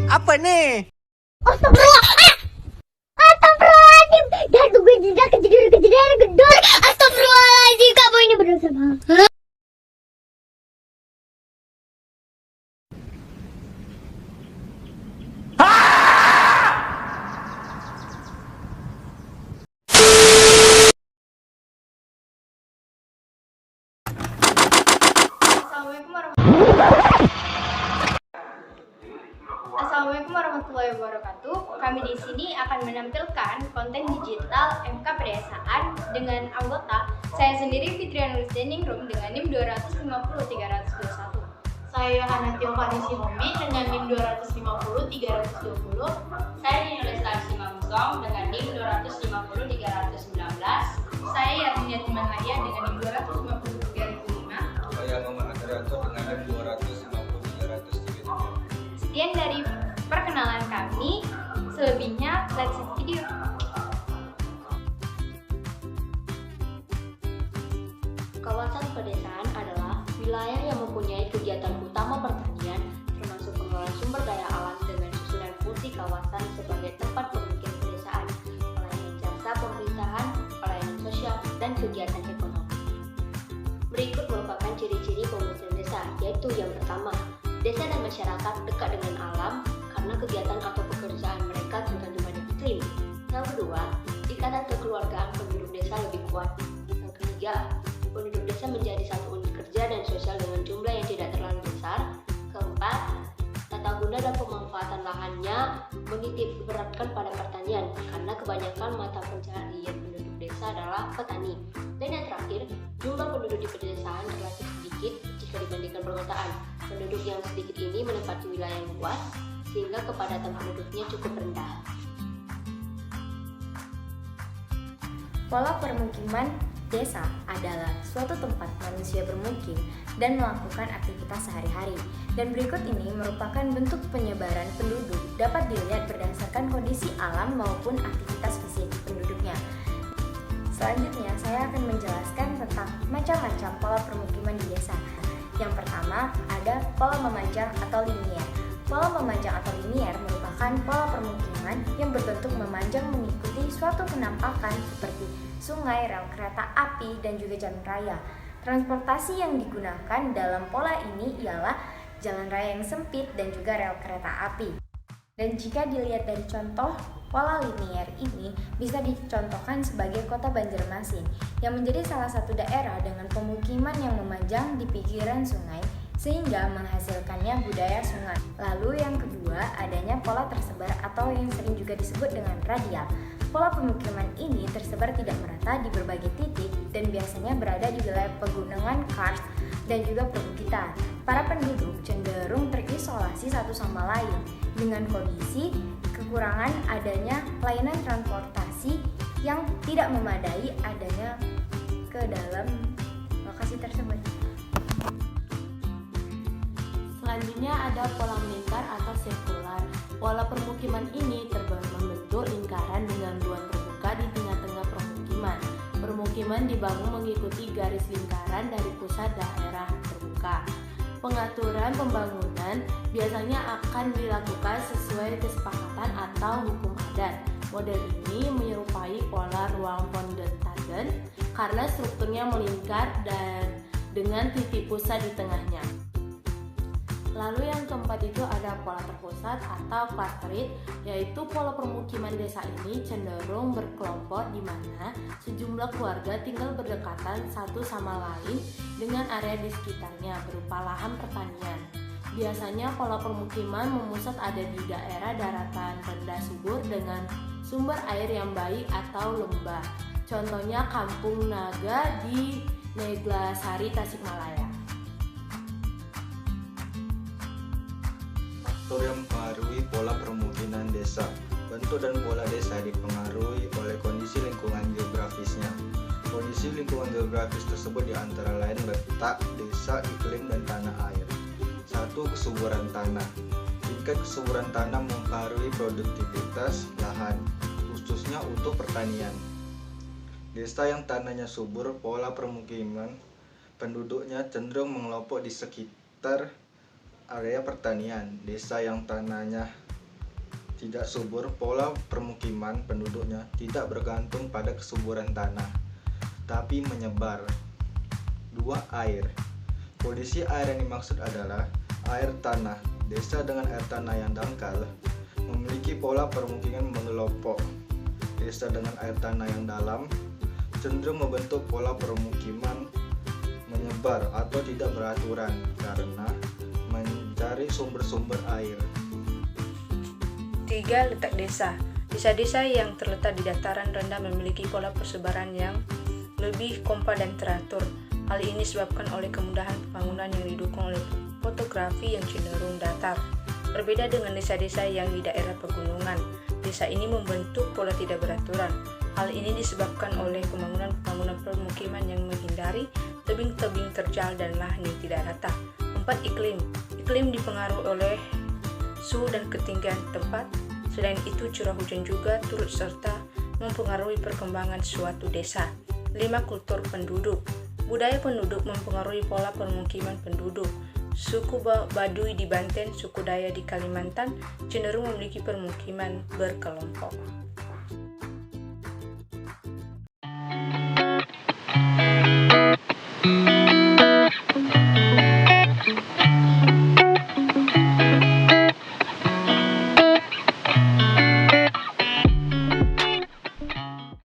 Apa nih? Astagfirullah. Astagfirullahaladzim. Dan gue tidak kejadian gedor. Astagfirullahaladzim. Kamu ini berdosa banget. Assalamualaikum warahmatullahi wabarakatuh. Kami di sini akan menampilkan konten digital MK Pedesaan dengan anggota saya sendiri Fitriana Ningrum dengan NIM 250-321. Saya Hana Tiovanisi Homi dengan NIM 250-320. Saya Nino Lestari Mamsong dengan NIM 250-319. Saya Yarminia Timanlaya dengan NIM 250-3005. Saya Muhammad Adrianto dengan NIM 250-333. Sekian dari perkenalan kami. Selebihnya, let's see video. Kawasan pedesaan adalah wilayah yang mempunyai kegiatan utama pertanian, termasuk pengelolaan sumber daya alam dengan susunan fungsi kawasan sebagai tempat pemukiman pedesaan, pelayanan jasa pemerintahan, pelayanan sosial, dan kegiatan ekonomi. Berikut merupakan ciri-ciri pemukiman desa, yaitu yang pertama, desa dan masyarakat dekat dengan alam karena kegiatan atau pekerjaan mereka tergantung pada iklim. Yang kedua, ikatan kekeluargaan penduduk desa lebih kuat. Yang ketiga, penduduk desa menjadi satu unit kerja dan sosial dengan jumlah yang tidak terlalu besar. Keempat, tata guna dan pemanfaatan lahannya menitik beratkan pada pertanian karena kebanyakan mata pencaharian penduduk desa adalah petani. Dan yang terakhir, jumlah penduduk di pedesaan relatif sedikit jika dibandingkan perkotaan. Penduduk yang sedikit ini menempati wilayah yang luas sehingga kepadatan penduduknya cukup rendah. Pola permukiman desa adalah suatu tempat manusia bermukim dan melakukan aktivitas sehari-hari. Dan berikut ini merupakan bentuk penyebaran penduduk dapat dilihat berdasarkan kondisi alam maupun aktivitas fisik penduduknya. Selanjutnya, saya akan menjelaskan tentang macam-macam pola permukiman di desa. Yang pertama, ada pola memanjang atau linier. Pola memanjang atau linier merupakan pola permukiman yang berbentuk memanjang mengikuti suatu penampakan seperti sungai, rel kereta api, dan juga jalan raya. Transportasi yang digunakan dalam pola ini ialah jalan raya yang sempit dan juga rel kereta api. Dan jika dilihat dari contoh pola linier ini bisa dicontohkan sebagai kota Banjarmasin yang menjadi salah satu daerah dengan pemukiman yang memanjang di pinggiran sungai sehingga menghasilkannya budaya sungai. Lalu yang kedua adanya pola tersebar atau yang sering juga disebut dengan radial. Pola pemukiman ini tersebar tidak merata di berbagai titik dan biasanya berada di wilayah pegunungan karst dan juga perbukitan. Para penduduk cenderung terisolasi satu sama lain dengan kondisi kekurangan adanya pelayanan transportasi yang tidak memadai adanya ke dalam lokasi tersebut. Selanjutnya ada pola melingkar atau sirkular. Pola permukiman ini membentuk lingkaran dengan ruang terbuka di tengah-tengah permukiman. Permukiman dibangun mengikuti garis lingkaran dari pusat daerah terbuka. Pengaturan pembangunan biasanya akan dilakukan sesuai kesepakatan atau hukum adat. Model ini menyerupai pola ruang Pondetaden karena strukturnya melingkar dan dengan titik pusat di tengahnya. Lalu yang keempat itu ada pola terpusat atau clustered, yaitu pola permukiman desa ini cenderung berkelompok di mana sejumlah keluarga tinggal berdekatan satu sama lain dengan area di sekitarnya berupa lahan pertanian. Biasanya pola permukiman memusat ada di daerah daratan rendah subur dengan sumber air yang baik atau lembah. Contohnya Kampung Naga di Neglasari, Tasikmalaya. Faktor yang mempengaruhi pola permukiman desa. Bentuk dan pola desa dipengaruhi oleh kondisi lingkungan geografisnya. Kondisi lingkungan geografis tersebut antara lain letak, desa, iklim, dan tanah air. 1. Kesuburan tanah. Tingkat kesuburan tanah mempengaruhi produktivitas lahan, khususnya untuk pertanian. Desa yang tanahnya subur, pola permukiman penduduknya cenderung mengelompok di sekitar area pertanian. Desa yang tanahnya tidak subur, pola permukiman penduduknya tidak bergantung pada kesuburan tanah, tapi menyebar. 2. Air. Kondisi air yang dimaksud adalah air tanah. Desa dengan air tanah yang dangkal memiliki pola permukiman mengelompok. Desa dengan air tanah yang dalam cenderung membentuk pola permukiman menyebar atau tidak beraturan karena mencari sumber-sumber air. 3. Letak desa. Desa-desa yang terletak di dataran rendah memiliki pola persebaran yang lebih kompak dan teratur. Hal ini disebabkan oleh kemudahan pembangunan yang didukung oleh topografi yang cenderung datar. Berbeda dengan desa-desa yang di daerah pegunungan, desa ini membentuk pola tidak beraturan. Hal ini disebabkan oleh pembangunan permukiman yang menghindari tebing-tebing terjal dan lahan yang tidak rata. 4. Iklim. Iklim dipengaruhi oleh suhu dan ketinggian tempat. Selain itu, curah hujan juga turut serta mempengaruhi perkembangan suatu desa. 5. Kultur penduduk. Budaya penduduk mempengaruhi pola permukiman penduduk. Suku Baduy di Banten, suku Dayak di Kalimantan cenderung memiliki permukiman berkelompok.